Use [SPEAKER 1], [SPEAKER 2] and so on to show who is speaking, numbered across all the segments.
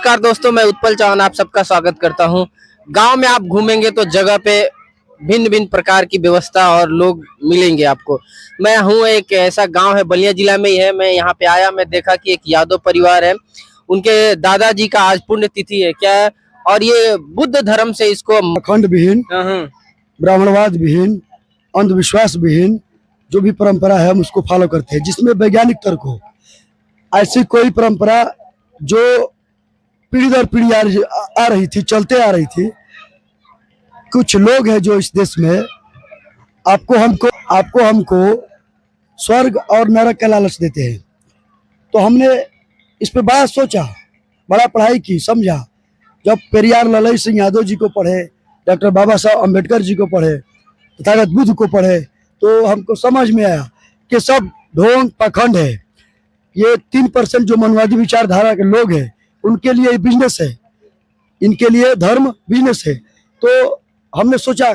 [SPEAKER 1] नमस्कार दोस्तों, मैं उत्पल चौहान आप सबका स्वागत करता हूं। गांव में आप घूमेंगे तो जगह पे भिन्न भिन्न प्रकार की व्यवस्था और लोग मिलेंगे आपको। मैं हूं, एक ऐसा गांव है, बलिया जिला में ही है। मैं यहां पे आया, मैं देखा कि एक यादव परिवार है, उनके दादाजी का आज पुण्य तिथि है क्या, और ये बुद्ध धर्म से इसको
[SPEAKER 2] अखंड विहीन, ब्राह्मणवाद विहीन, अंधविश्वास विहीन जो भी परंपरा है हम उसको फॉलो करते हैं, जिसमें वैज्ञानिक तर्क हो। ऐसी कोई परंपरा जो पीढ़ी दर पीढ़ी आ रही थी, चलते आ रही थी। कुछ लोग हैं जो इस देश में आपको हमको स्वर्ग और नरक का लालच देते हैं। तो हमने इस पे बड़ा सोचा, बड़ा पढ़ाई की, समझा। जब पेरियार ललई सिंह यादव जी को पढ़े, डॉक्टर बाबा साहब अम्बेडकर जी को पढ़े, तथागत बुद्ध को पढ़े, तो हमको समझ में आया कि सब ढोंग पाखंड है। ये 3% जो मनवादी विचारधारा के लोग हैं उनके लिए बिजनेस है, इनके लिए धर्म बिजनेस है। तो हमने सोचा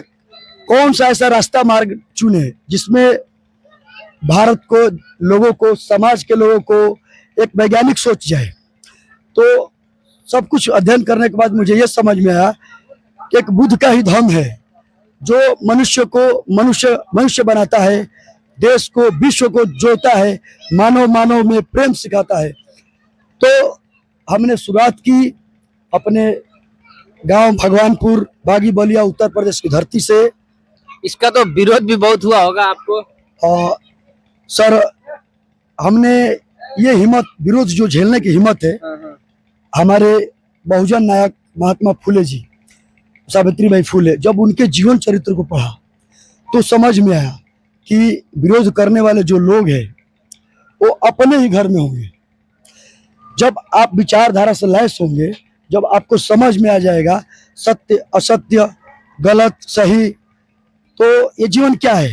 [SPEAKER 2] कौन सा ऐसा रास्ता मार्ग चुने जिसमें भारत को, लोगों को, समाज के लोगों को एक वैज्ञानिक सोच जाए। तो सब कुछ अध्ययन करने के बाद मुझे ये समझ में आया कि एक बुद्ध का ही धर्म है जो मनुष्य को मनुष्य बनाता है, देश को, विश्व को जोड़ता है, मानव में प्रेम सिखाता है। तो हमने शुरुआत की अपने गांव भगवानपुर, बागी बलिया, उत्तर प्रदेश की धरती से।
[SPEAKER 1] इसका तो विरोध भी बहुत हुआ होगा आपको।
[SPEAKER 2] और सर, हमने ये हिम्मत, विरोध जो झेलने की हिम्मत है, हमारे बहुजन नायक महात्मा फुले जी, सावित्रीबाई फुले, जब उनके जीवन चरित्र को पढ़ा तो समझ में आया कि विरोध करने वाले जो लोग हैं वो अपने ही घर में होंगे। जब आप विचारधारा से लैस होंगे, जब आपको समझ में आ जाएगा सत्य असत्य, गलत सही, तो ये जीवन क्या है।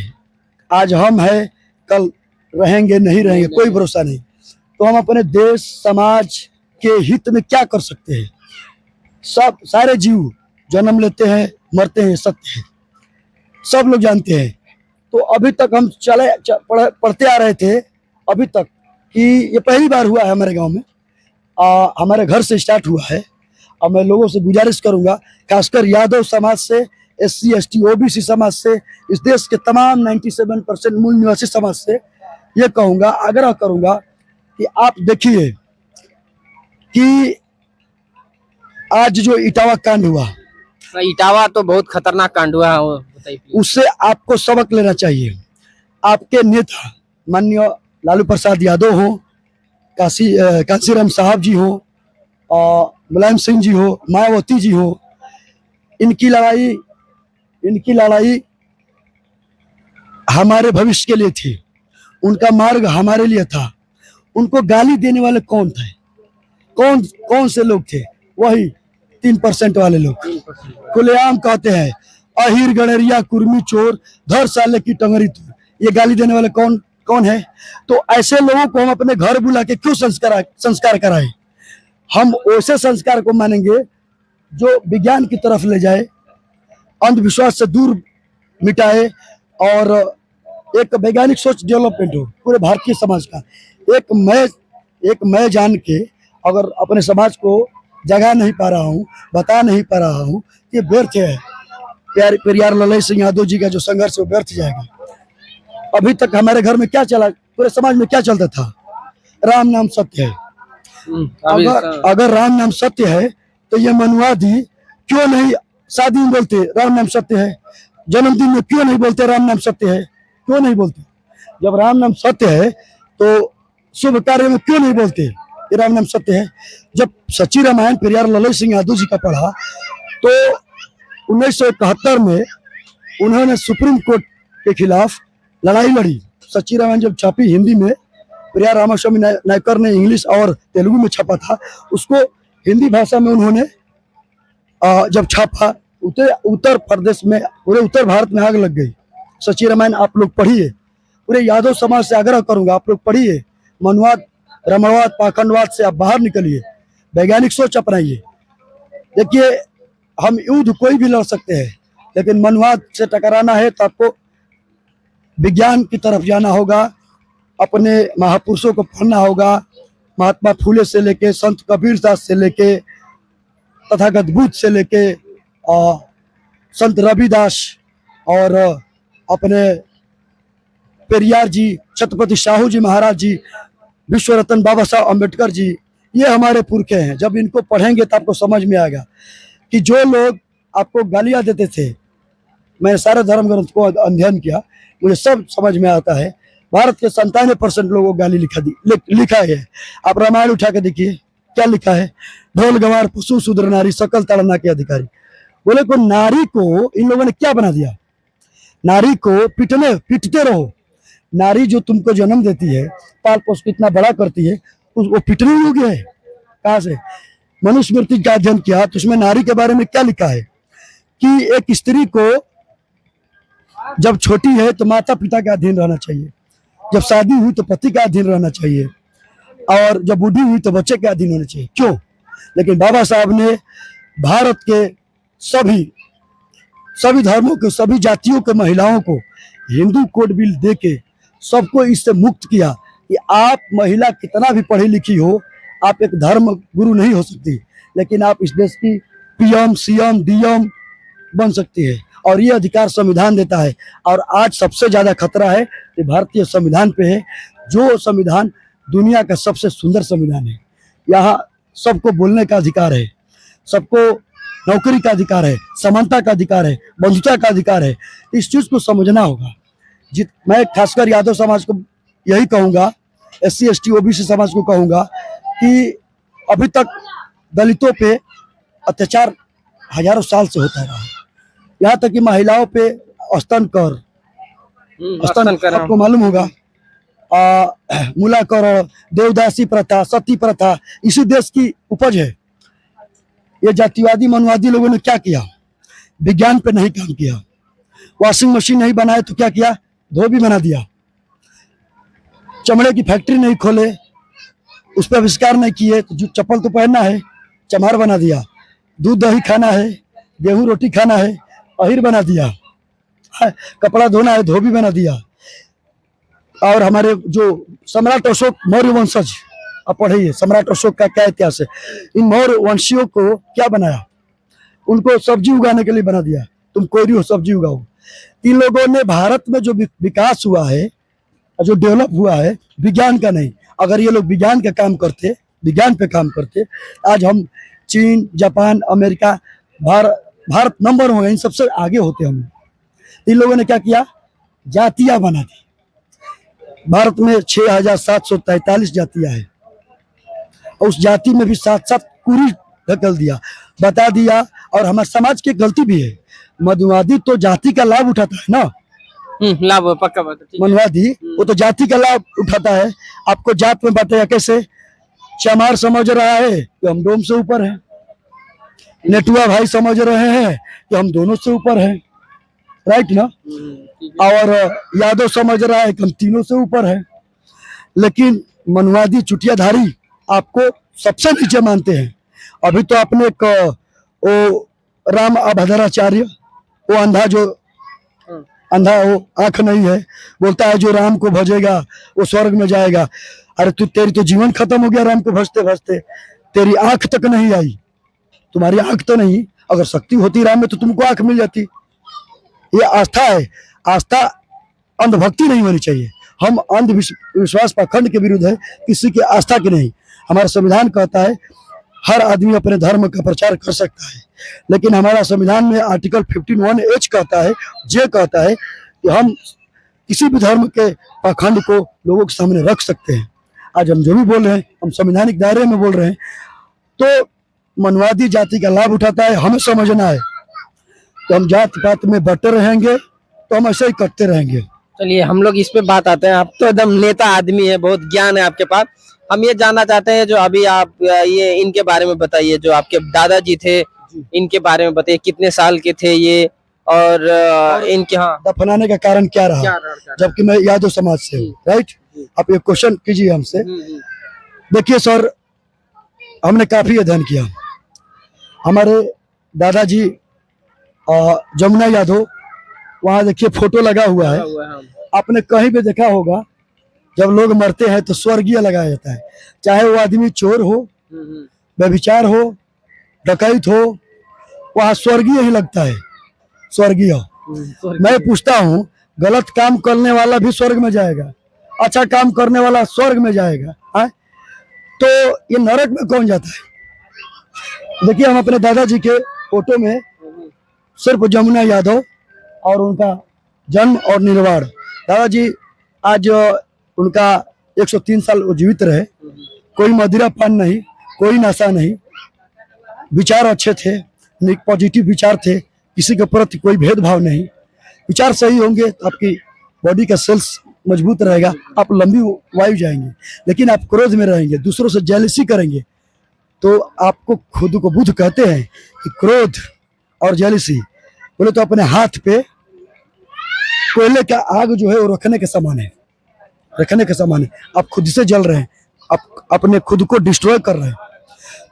[SPEAKER 2] आज हम है, कल रहेंगे नहीं रहेंगे, कोई भरोसा नहीं। तो हम अपने देश समाज के हित में क्या कर सकते हैं। सब सारे जीव जन्म लेते हैं, मरते हैं, सत्य है, सब लोग जानते हैं। तो अभी तक हम पढ़ते आ रहे थे अभी तक कि ये पहली बार हुआ है हमारे गांव में। हमारे घर से स्टार्ट हुआ है। अब मैं लोगों से गुजारिश करूंगा, खासकर यादव समाज से, SC ST OBC समाज से, इस देश के तमाम 97% मूल निवासी समाज से ये कहूंगा, आग्रह करूंगा कि आप देखिए कि आज जो इटावा कांड हुआ,
[SPEAKER 1] इटावा तो बहुत खतरनाक कांड हुआ है,
[SPEAKER 2] उससे आपको सबक लेना चाहिए। आपके नेता माननीय लालू प्रसाद यादव हो, काशीराम साहब जी हो, मुलायम सिंह जी हो, मायावती जी हो, इनकी लड़ाई हमारे भविष्य के लिए थी, उनका मार्ग हमारे लिए था। उनको गाली देने वाले कौन थे? कौन से लोग थे? वही 3% वाले लोग। खुलेआम कहते हैं अहिर गणरिया कुर्मी चोर, धर साले की टंगरी तोड़। ये गाली देने वाले कौन है? तो ऐसे लोगों को हम अपने घर बुला के क्यों संस्कार कराएं? हम ऐसे संस्कार को मानेंगे जो विज्ञान की तरफ ले जाए, अंधविश्वास से दूर मिटाए, और एक वैज्ञानिक सोच डेवलपमेंट हो पूरे भारतीय समाज का। एक मैं जान के अगर अपने समाज को जगा नहीं पा रहा हूँ, बता नहीं पा रहा हूँ, ये व्यर्थ है। पेरियार ललई सिंह यादव जी का जो संघर्ष है वो व्यर्थ जाएगा। अभी तक हमारे घर में क्या चला, पूरे समाज में क्या चलता था? राम नाम सत्य है। अगर राम नाम सत्य है तो ये मनुवादी क्यों नहीं शादी में बोलते राम नाम सत्य है? जन्मदिन में क्यों नहीं बोलते राम नाम सत्य है? क्यों नहीं बोलते? जब राम नाम सत्य है तो शुभ कार्य में क्यों नहीं बोलते ये राम नाम सत्य है? जब सच्ची रामायण पेरियार ललई सिंह यादव जी का पढ़ा तो 1971 में उन्होंने सुप्रीम कोर्ट के खिलाफ लड़ाई लड़ी। सच्ची रामायण जब छापी हिंदी में, पेरियार रामास्वामी नायकर ने इंग्लिश और तेलुगु में छापा था, उसको हिंदी भाषा में उन्होंने जब छापा, उत्तर प्रदेश में, पूरे उत्तर भारत में आग लग गई। सच्ची रामायण आप लोग पढ़िए। पूरे यादव समाज से आग्रह करूंगा, आप लोग पढ़िए। मनवाद, ब्राह्मणवाद, पाखंडवाद से आप बाहर निकलिए, वैज्ञानिक सोच अपनाइए। देखिए, हम युद्ध कोई भी लड़ सकते हैं, लेकिन मनवाद से टकराना है तो आपको विज्ञान की तरफ जाना होगा, अपने महापुरुषों को पढ़ना होगा। महात्मा फुले से लेके संत कबीर दास से लेके तथागत बुद्ध से लेके संत रविदास और अपने पेरियार जी, छत्रपति साहू जी महाराज जी, विश्व रत्न बाबा साहब अम्बेडकर जी, ये हमारे पुरखे हैं। जब इनको पढ़ेंगे तो आपको समझ में आएगा कि जो लोग आपको गालियां देते थे, मैंने सारे धर्म ग्रंथ को अध्ययन किया, मुझे सब समझ में आता है। भारत के 97% लोगों को गाली लिखा है। आप रामायण उठा के देखिए क्या लिखा है, ढोल गंवार पशु शूद्र नारी सकल ताड़ना के अधिकारी। बोले को नारी को इन लोगों ने क्या बना दिया, नारी को पीटते रहो। नारी जो तुमको जन्म देती है, पाल पोस के इतना बड़ा करती है, वो पिटने योग्य है कहाँ से? मनुस्मृति का अध्ययन किया तो उसमें नारी के बारे में क्या लिखा है कि एक स्त्री को जब छोटी है तो माता पिता का अधीन रहना चाहिए, जब शादी हुई तो पति का अधीन रहना चाहिए, और जब बूढ़ी हुई तो बच्चे के अधीन होना चाहिए। क्यों? लेकिन बाबा साहब ने भारत के सभी धर्मों के, सभी जातियों के महिलाओं को हिंदू कोड बिल दे के सबको इससे मुक्त किया कि आप महिला कितना भी पढ़ी लिखी हो, आप एक धर्म गुरु नहीं हो सकती, लेकिन आप इस देश की पीएम, सीएम, डीएम बन सकती है, और ये अधिकार संविधान देता है। और आज सबसे ज्यादा खतरा है कि भारतीय संविधान पे है, जो संविधान दुनिया का सबसे सुंदर संविधान है। यहाँ सबको बोलने का अधिकार है, सबको नौकरी का अधिकार है, समानता का अधिकार है, बंधुता का अधिकार है। इस चीज को समझना होगा। मैं खासकर यादव समाज को यही कहूंगा, SC ST OBC समाज को कहूंगा कि अभी तक दलितों पे अत्याचार हजारों साल से होता रहा है। यहाँ तक कि महिलाओं पे स्तन कर आपको मालूम होगा, मूला कर, देवदासी प्रथा, सती प्रथा इसी देश की उपज है। ये जातिवादी मनवादी लोगों ने क्या किया? विज्ञान पे नहीं काम किया। वॉशिंग मशीन नहीं बनाए तो क्या किया? धोबी बना दिया। चमड़े की फैक्ट्री नहीं खोले, उस पर आविष्कार नहीं किए तो जो चप्पल तो पहनना है, चमार बना दिया। दूध दही खाना है, गेहूं रोटी खाना है, अहिर बना दिया। कपड़ा धोना है, धोबी बना दिया। और हमारे जो सम्राट अशोक मौर्य वंशज, आप पढ़िए सम्राट अशोक का क्या इतिहास है। इन मौर्य वंशियों को क्या बनाया? उनको सब्जी उगाने के लिए बना दिया, तुम कोयरी हो सब्जी उगाओ। इन लोगों ने भारत में जो विकास हुआ है, जो डेवलप हुआ है, विज्ञान का नहीं। अगर ये लोग विज्ञान का काम करते, विज्ञान पे काम करते, आज हम चीन, जापान, अमेरिका, भारत नंबर हो गए, इन सबसे आगे होते हम। इन लोगों ने क्या किया? जातियां बना दी। भारत में 6743 जातियां हैं, और उस जाति में भी साथ साथ कुरी ढकल दिया, बता दिया। और हमारे समाज की गलती भी है, मनुवादी तो जाति का लाभ उठाता है ना,
[SPEAKER 1] लाभ पक्का बात है।
[SPEAKER 2] मनवादी वो तो जाति का लाभ उठाता है। आपको जात में बांटेगा कैसे? चमार समझ रहा है कि हम डोम से ऊपर हैं, नेटुआ भाई समझ रहे हैं कि हम दोनों से ऊपर हैं, राइट ना? और यादव समझ रहा है कि हम तीनों से ऊपर हैं। लेकिन मनवादी चुटियाधारी आपको सबसे नीचे मानते हैं। अभी तो आपने एक वो राम अभद्राचार्य, वो अंधा वो आंख नहीं है, बोलता है जो राम को भजेगा वो स्वर्ग में जाएगा। अरे तेरी तो जीवन खत्म हो गया राम को भजते भजते, तेरी आंख तक नहीं आई, तुम्हारी आंख तो नहीं। अगर शक्ति होती राम में तो तुमको आंख मिल जाती। ये आस्था है, आस्था अंधभक्ति नहीं होनी चाहिए। हम अंधविश्वास पाखंड के विरुद्ध है, किसी की आस्था की नहीं। हमारा संविधान कहता है हर आदमी अपने धर्म का प्रचार कर सकता है, लेकिन हमारा संविधान में आर्टिकल 15(1)H कहता है, जे कहता है कि हम किसी भी धर्म के पाखंड को लोगों के सामने रख सकते हैं। आज हम जो भी बोल रहे हैं, हम संवैधानिक दायरे में बोल रहे हैं। तो मनवादी जाति का लाभ उठाता है, हमें समझना है तो हम जात पात में बटे रहेंगे तो हम ऐसे ही करते रहेंगे।
[SPEAKER 1] चलिए हम लोग इस पे बात आते हैं। आप तो एकदम नेता आदमी है, बहुत ज्ञान है आपके पास। हम ये जानना चाहते हैं, जो अभी आप ये इनके बारे में बताइए, जो आपके दादाजी थे इनके बारे में बताइए, कितने साल के थे ये, और इनके
[SPEAKER 2] दफनाने का कारण क्या रहा, जबकि मैं यादव समाज से हूँ, राइट? आप ये क्वेश्चन कीजिए हमसे। देखिए सर, हमने काफी अध्ययन किया। हमारे दादाजी जमुना यादव, वहाँ देखिए फोटो लगा हुआ है, आपने कहीं भी देखा होगा। जब लोग मरते हैं तो स्वर्गीय लगाया जाता है, चाहे वो आदमी चोर हो, व्यभिचार हो, डकैत हो, वहाँ स्वर्गीय ही लगता है, स्वर्गीय। मैं पूछता हूँ, गलत काम करने वाला भी स्वर्ग में जाएगा, अच्छा काम करने वाला स्वर्ग में जाएगा, हाँ? तो ये नरक में कौन जाता है? देखिए, हम अपने दादाजी के फोटो में सिर्फ जमुना यादव और उनका जन्म और निर्वाण। दादाजी आज उनका 103 साल वो जीवित रहे, कोई मदिरा पान नहीं, कोई नशा नहीं, विचार अच्छे थे, पॉजिटिव विचार थे, किसी के प्रति कोई भेदभाव नहीं। विचार सही होंगे तो आपकी बॉडी का सेल्स मजबूत रहेगा, आप लंबी वायु जाएंगे। लेकिन आप क्रोध में रहेंगे, दूसरों से जेलसी करेंगे, तो आपको खुद को बुद्ध कहते हैं कि क्रोध और जेलसी बोले तो अपने हाथ पे कोयले का आग जो है वो रखने के समान है, रखने के समान है। आप खुद से जल रहे हैं, आप अपने खुद को डिस्ट्रॉय कर रहे हैं।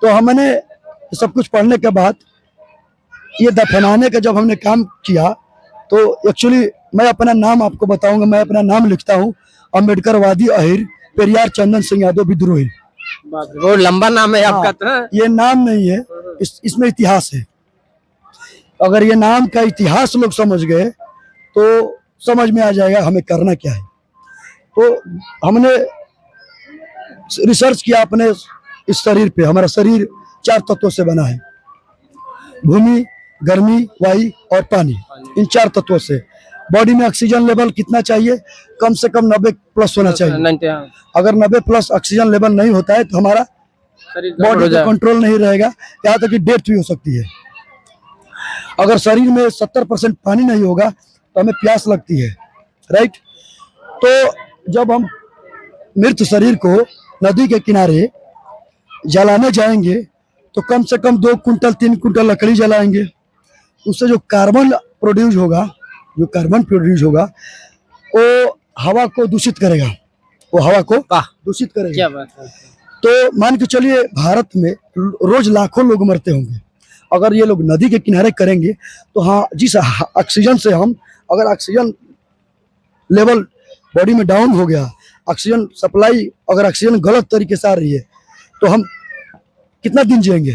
[SPEAKER 2] तो हमने सब कुछ पढ़ने के बाद ये दफनाने का जब हमने काम किया, तो एक्चुअली मैं अपना नाम आपको बताऊंगा, मैं अपना नाम लिखता हूँ, अम्बेडकर वादी अहिर पेरियार चंदन सिंह यादव विद्रोही।
[SPEAKER 1] वो लंबा नाम है आपका तो।
[SPEAKER 2] ये नाम नहीं है, इसमें इतिहास है। अगर ये नाम का इतिहास लोग समझ गए तो समझ में आ जाएगा हमें करना क्या है। तो हमने रिसर्च किया अपने इस शरीर पे। हमारा शरीर 4 तत्वों से बना है, भूमि, गर्मी, वायु और पानी, इन 4 तत्वों से। बॉडी में ऑक्सीजन लेवल कितना चाहिए? कम से कम 90 प्लस होना चाहिए। अगर 90 प्लस ऑक्सीजन लेवल नहीं होता है तो हमारा बॉडी का कंट्रोल नहीं रहेगा, यहाँ तक कि डेथ भी हो सकती है। अगर शरीर में 70% पानी नहीं होगा तो हमें प्यास लगती है, राइट। तो जब हम मृत शरीर को नदी के किनारे जलाने जाएंगे तो कम से कम 2 कुंटल 3 कुंटल लकड़ी जलाएंगे। उससे जो कार्बन प्रोड्यूस होगा, जो कार्बन प्रोड्यूस होगा वो हवा को दूषित करेगा, वो हवा को दूषित करेगा।
[SPEAKER 1] क्या बात है।
[SPEAKER 2] तो मान के चलिए भारत में रोज लाखों लोग मरते होंगे, अगर ये लोग नदी के किनारे करेंगे तो हाँ, जिस ऑक्सीजन से हम, अगर ऑक्सीजन लेवल बॉडी में डाउन हो गया, ऑक्सीजन सप्लाई, अगर ऑक्सीजन गलत तरीके से आ रही है तो हम कितना दिन जिएंगे,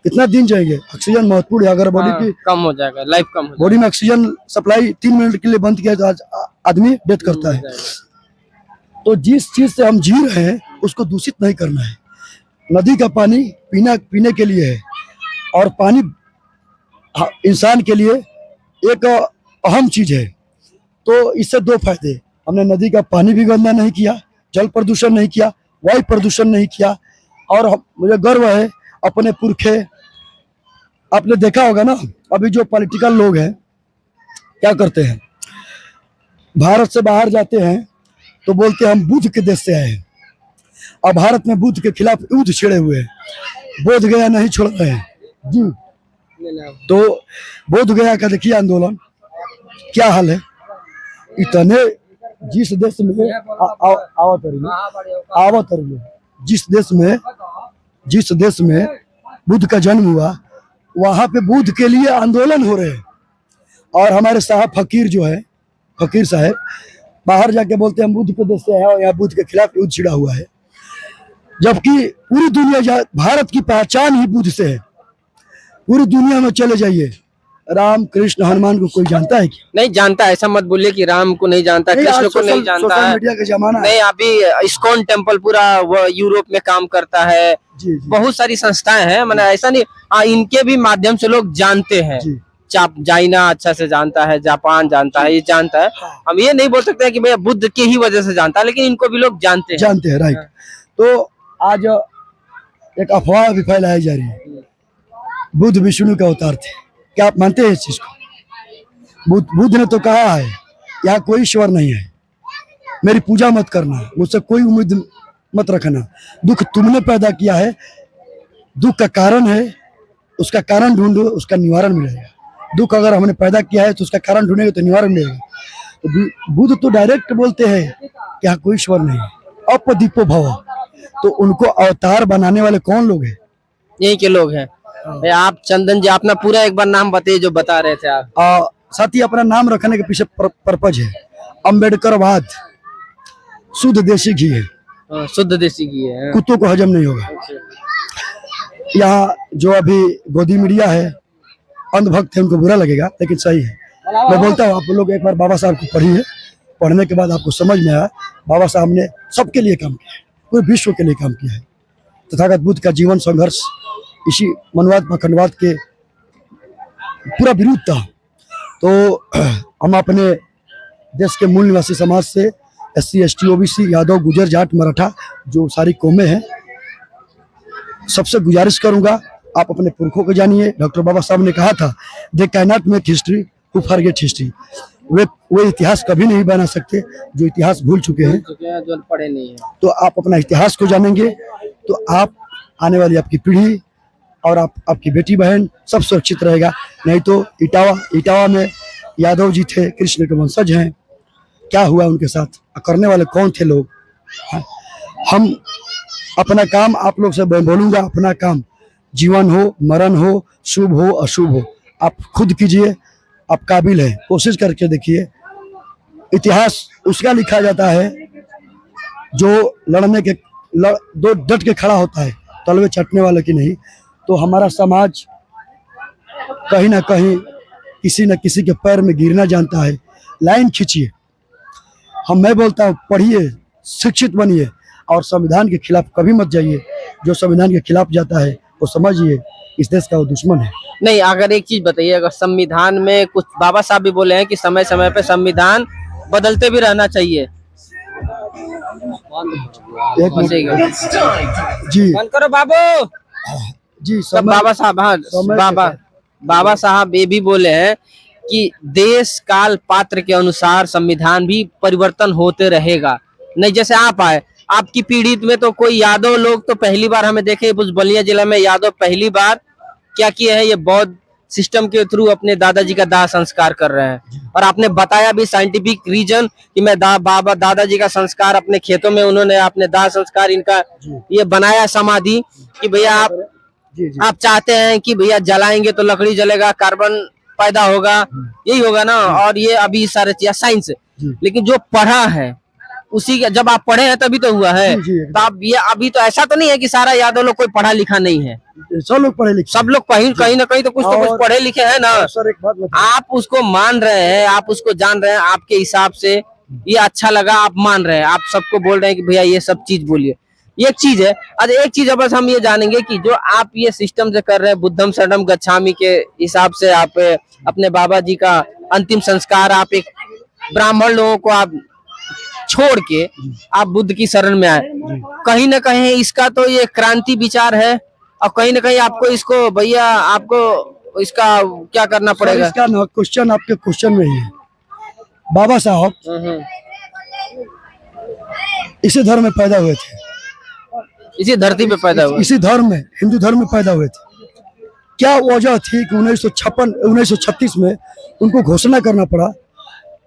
[SPEAKER 2] कितना दिन जाएंगे? ऑक्सीजन महत्वपूर्ण है। अगर बॉडी की
[SPEAKER 1] कम हो जाएगा, लाइफ कम हो जाएगा।
[SPEAKER 2] बॉडी में ऑक्सीजन सप्लाई 3 मिनट के लिए बंद किया तो आज आदमी डेथ करता है। तो जिस चीज से हम जी रहे हैं उसको दूषित नहीं करना है। नदी का पानी पीने के लिए है, और पानी इंसान के लिए एक अहम चीज है। तो इससे 2 फायदे, हमने नदी का पानी भी गंदा नहीं किया, जल प्रदूषण नहीं किया, वायु प्रदूषण नहीं किया, और मुझे गर्व है अपने पुरखे। आपने देखा होगा ना, अभी जो पॉलिटिकल लोग हैं क्या करते हैं, भारत से बाहर जाते हैं तो बोलते हैं हम बुद्ध के देश से आए हैं, और भारत में बुद्ध के खिलाफ युद्ध छिड़े हुए हैं, बोध गया नहीं छोड़ रहे हैं जी। तो बोध गया का देखिए आंदोलन क्या हाल है। इतने जिस देश में जिस देश में बुद्ध का जन्म हुआ, वहां पे बुद्ध के लिए आंदोलन हो रहे हैं, और हमारे साहब फकीर जो है, फकीर साहब बाहर जाके बोलते हैं हम बुद्ध के देश से आए और यहाँ बुद्ध के खिलाफ युद्ध छिड़ा हुआ है। जबकि पूरी दुनिया, भारत की पहचान ही बुद्ध से है। पूरी दुनिया में चले जाइए, राम कृष्ण हनुमान को कोई जानता है क्या?
[SPEAKER 1] नहीं जानता। ऐसा मत बोलिए कि राम को नहीं जानता, कृष्ण को नहीं जानता
[SPEAKER 2] सोशल
[SPEAKER 1] है।
[SPEAKER 2] मीडिया का जमाना है।
[SPEAKER 1] नहीं, अभी इस्कॉन टेम्पल पूरा वो यूरोप में काम करता है।
[SPEAKER 2] जी, जी।
[SPEAKER 1] बहुत सारी संस्थाएं हैं, मतलब ऐसा नहीं। हाँ, इनके भी माध्यम से लोग जानते हैं।
[SPEAKER 2] जी।
[SPEAKER 1] चाइना अच्छा से जानता है, जापान जानता है, ये जानता है। हम ये नहीं बोल सकते कि भैया बुद्ध के ही वजह से जानता है, लेकिन इनको भी लोग जानते हैं।
[SPEAKER 2] राइट। तो आज एक अफवाह भी फैलाई जा रही है, बुद्ध विष्णु का अवतार थे। क्या आप मानते हैं इस चीज को? बुद्ध ने तो कहा है यहाँ कोई ईश्वर नहीं है, मेरी पूजा मत करना, मुझसे कोई उम्मीद मत रखना, दुख तुमने पैदा किया है, दुख का कारण है, उसका कारण ढूंढो, उसका निवारण मिलेगा। दुख अगर हमने पैदा किया है तो उसका कारण ढूंढेंगे तो निवारण मिलेगा। तो बुद्ध तो डायरेक्ट बोलते हैं कि यहाँ कोई ईश्वर नहीं है, अपदीपो भव। तो उनको अवतार बनाने वाले कौन लोग हैं?
[SPEAKER 1] यही के लोग हैं। आप चंदन जी अपना पूरा एक बार नाम बताइए जो बता रहे थे आप।
[SPEAKER 2] साथ ही अपना नाम रखने के पीछे पर्पज है, अम्बेडकरवाद, शुद्ध देसी घी है,
[SPEAKER 1] शुद्ध देसी घी है,
[SPEAKER 2] कुत्तों को हजम नहीं होगा। यहाँ जो अभी गोदी मीडिया है, अंधभक्त है, उनको बुरा लगेगा, लेकिन सही है। मैं बोलता हूँ आप लोग एक बार बाबा साहब को पढ़िए, पढ़ने के बाद आपको समझ में आया बाबा साहब ने सबके लिए काम किया है, पूरे विश्व के लिए काम किया है। तथागत बुद्ध का जीवन संघर्ष इसी मनवाद पाखंडवाद के पूरा विरुद्ध था। तो हम अपने देश के मूल निवासी समाज से SC ST OBC यादव गुजर जाट मराठा जो सारी कौमें हैं, सबसे गुजारिश करूंगा आप अपने पुरखों को जानिए। डॉक्टर बाबा साहब ने कहा था they can not make history who forget history. वे इतिहास कभी नहीं बना सकते जो इतिहास भूल चुके हैं,
[SPEAKER 1] जो पढ़े नहीं है।
[SPEAKER 2] तो आप अपना इतिहास को जानेंगे तो आप आने वाली आपकी पीढ़ी और आपकी बेटी बहन सब सुरक्षित रहेगा। नहीं तो इटावा में यादव जी थे, कृष्ण के वंशज हैं, क्या हुआ उनके साथ, करने वाले कौन थे लोग। हम अपना काम आप लोग से बोलूंगा, अपना काम जीवन हो मरण हो शुभ हो अशुभ हो आप खुद कीजिए, आप काबिल हैं, कोशिश करके देखिए। इतिहास उसका लिखा जाता है जो लड़ने के दो डट के खड़ा होता है, तलवे चटने वाले की नहीं। तो हमारा समाज कहीं ना कहीं किसी न किसी के पैर में गिरना जानता है। लाइन खींचिए, मैं बोलता हूँ पढ़िए, शिक्षित बनिए और संविधान के खिलाफ कभी मत जाइए। जो संविधान के खिलाफ जाता है वो समझिए इस देश का वो दुश्मन है।
[SPEAKER 1] नहीं, अगर एक चीज बताइए, अगर संविधान में कुछ बाबा साहब भी बोले हैं कि समय समय पे संविधान बदलते भी रहना चाहिए।
[SPEAKER 2] एक मिनट जी,
[SPEAKER 1] बंद करो बाबू
[SPEAKER 2] जी
[SPEAKER 1] सब बाबा साहब। हाँ, बाबा साहब ये भी बोले हैं कि देश काल पात्र के अनुसार संविधान भी परिवर्तन होते रहेगा। नहीं, जैसे आप आए, आपकी पीढ़ी में तो कोई यादव लोग तो पहली बार हमें देखे, बलिया जिला में यादव पहली बार क्या किए हैं, ये बौद्ध सिस्टम के थ्रू अपने दादाजी का दाह संस्कार कर रहे हैं। और आपने बताया भी साइंटिफिक रीजन कि मैं दादाजी का संस्कार अपने खेतों में उन्होंने अपने दाह संस्कार इनका ये बनाया समाधि कि भैया आप चाहते हैं कि भैया जलाएंगे तो लकड़ी जलेगा, कार्बन पैदा होगा, यही होगा ना। और ये अभी सारे चीज साइंस, लेकिन जो पढ़ा है उसी का, जब आप पढ़े हैं तभी तो हुआ है। तो आप ये अभी तो ऐसा तो नहीं है कि सारा यादव लोग कोई पढ़ा लिखा नहीं है,
[SPEAKER 2] सब लोग पढ़े लिखे,
[SPEAKER 1] सब लोग कहीं ना कहीं तो कुछ पढ़े लिखे हैं ना।
[SPEAKER 2] सर एक बात
[SPEAKER 1] आप उसको मान रहे हैं, आप उसको जान रहे हैं, आपके हिसाब से ये अच्छा लगा, आप मान रहे हैं, आप सबको बोल रहे हैं कि भैया ये सब चीज बोलिए, ये एक चीज है। अच्छा, एक चीज बस हम ये जानेंगे कि जो आप ये सिस्टम से कर रहे हैं, बुद्धम शरणम गच्छामि के हिसाब से आप अपने बाबा जी का अंतिम संस्कार, आप एक ब्राह्मण लोगों को आप छोड़ के आप बुद्ध की शरण में आए, कहीं ना कहीं इसका तो ये क्रांति विचार है। और कहीं ना कहीं आपको इसको भैया आपको इसका क्या करना पड़ेगा।
[SPEAKER 2] इसका क्वेश्चन आपके क्वेश्चन में ही है। बाबा साहब इसी धर्म में पैदा हुए थे,
[SPEAKER 1] इसी धरती पे पैदा हुए,
[SPEAKER 2] इसी धर्म में, हिंदू धर्म में पैदा हुए थे। क्या वजह थी कि 1936 में उनको घोषणा करना पड़ा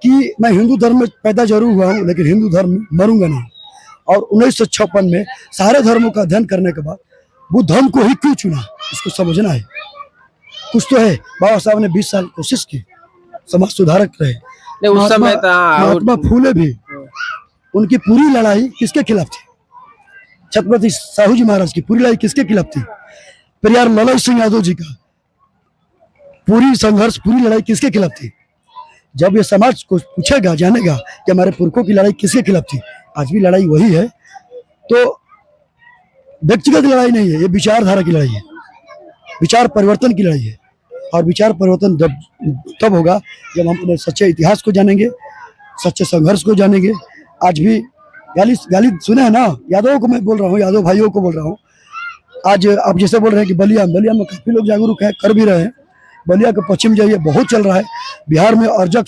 [SPEAKER 2] कि मैं हिंदू धर्म में पैदा जरूर हुआ हूँ लेकिन हिंदू धर्म में मरूंगा नहीं। और 1956 में सारे धर्मों का अध्ययन करने के बाद बुद्ध धर्म को ही क्यों चुना, इसको समझना है। कुछ तो है। बाबा साहब ने 20 साल कोशिश की, समाज सुधारक रहे।
[SPEAKER 1] उस समय
[SPEAKER 2] महात्मा फूले भी, उनकी पूरी लड़ाई किसके खिलाफ थी? छत्रपति साहू जी महाराज की पूरी लड़ाई किसके खिलाफ थी? पेरियार ललन सिंह यादव जी का पूरी संघर्ष, पूरी लड़ाई किसके खिलाफ थी? जब ये समाज को पूछेगा, जानेगा कि हमारे पुरखों की लड़ाई किसके खिलाफ थी, आज भी लड़ाई वही है। तो व्यक्तिगत लड़ाई नहीं है, ये विचारधारा की लड़ाई है, विचार परिवर्तन की लड़ाई है। और विचार परिवर्तन तब होगा जब हम अपने सच्चे इतिहास को जानेंगे, सच्चे संघर्ष को जानेंगे। आज भी गाली सुने है ना, यादवों को मैं बोल रहा हूँ, यादव भाइयों को बोल रहा हूँ। आज आप जैसे बोल रहे हैं कि बलिया में काफी लोग जागरूक है, कर भी रहे हैं। बलिया के पश्चिम जाइए, बहुत चल रहा है। बिहार में अर्जक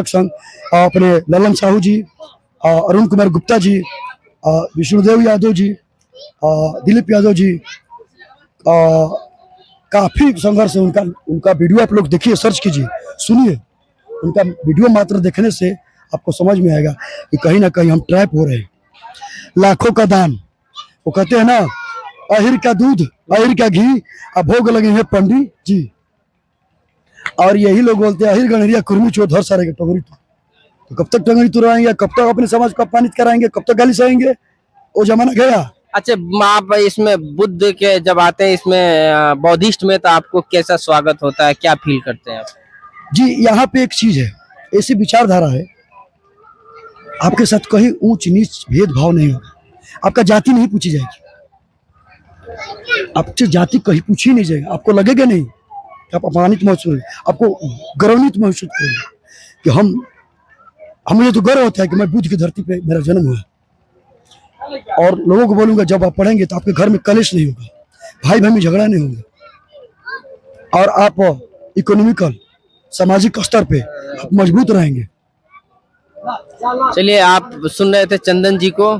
[SPEAKER 2] संघ अपने ललन साहू जी, अरुण कुमार गुप्ता जी, विष्णुदेव यादव जी, दिलीप यादव जी, काफी संघर्ष है उनका वीडियो आप लोग देखिए, सर्च कीजिए, सुनिए। उनका वीडियो मात्र देखने से आपको समझ में आएगा कि कहीं ना कहीं हम ट्रैप हो रहे हैं। लाखों का दान, वो कहते हैं ना, अहिर का दूध अहिर का घी, अब भोग लगे हैं पंडित जी। और यही लोग बोलते हैं अहिर गणरिया कुर्मी चोट हर सारे के टंगरी। तो कब तक टंगरी तुराएंगे, कब तक अपने समाज को अपमानित कराएंगे, कब तक गाली सहेंगे? वो जमाना गया।
[SPEAKER 1] अच्छा, आप इसमें बुद्ध के जब आते हैं इसमें बौद्धिस्ट में, तो आपको कैसा स्वागत होता है, क्या फील करते हैं आप?
[SPEAKER 2] जी, यहाँ पे एक चीज है, ऐसी विचारधारा है, आपके साथ कहीं ऊंच नीच भेदभाव नहीं होगा, आपका जाति नहीं पूछी जाएगी, आपसे जाति कहीं पूछी नहीं जाएगी, आपको लगेगा नहीं कि आप अपमानित महसूस करेंगे, आपको गौरवान्वित महसूस करेंगे कि मुझे तो गर्व होता है कि मैं बुद्ध की धरती पे मेरा जन्म हुआ। और लोगों को बोलूंगा, जब आप पढ़ेंगे तो आपके घर में कलेश नहीं होगा, भाई भाई में झगड़ा नहीं होगा, और आप इकोनॉमिकल सामाजिक स्तर पे आप मजबूत रहेंगे।
[SPEAKER 1] चलिए, आप सुन रहे थे चंदन जी को।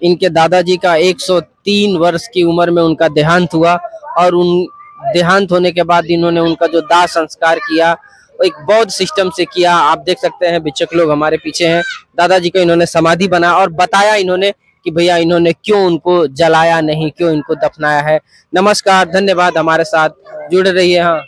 [SPEAKER 1] इनके दादाजी का 103 वर्ष की उम्र में उनका देहांत हुआ, और उन देहांत होने के बाद इन्होंने उनका जो दाह संस्कार किया वो एक बौद्ध सिस्टम से किया। आप देख सकते हैं, भिक्षक लोग हमारे पीछे हैं। दादाजी को इन्होंने समाधि बनाया और बताया इन्होंने कि भैया इन्होंने क्यों उनको जलाया नहीं, क्यों इनको दफनाया है। नमस्कार, धन्यवाद, हमारे साथ जुड़े रहिए। हाँ।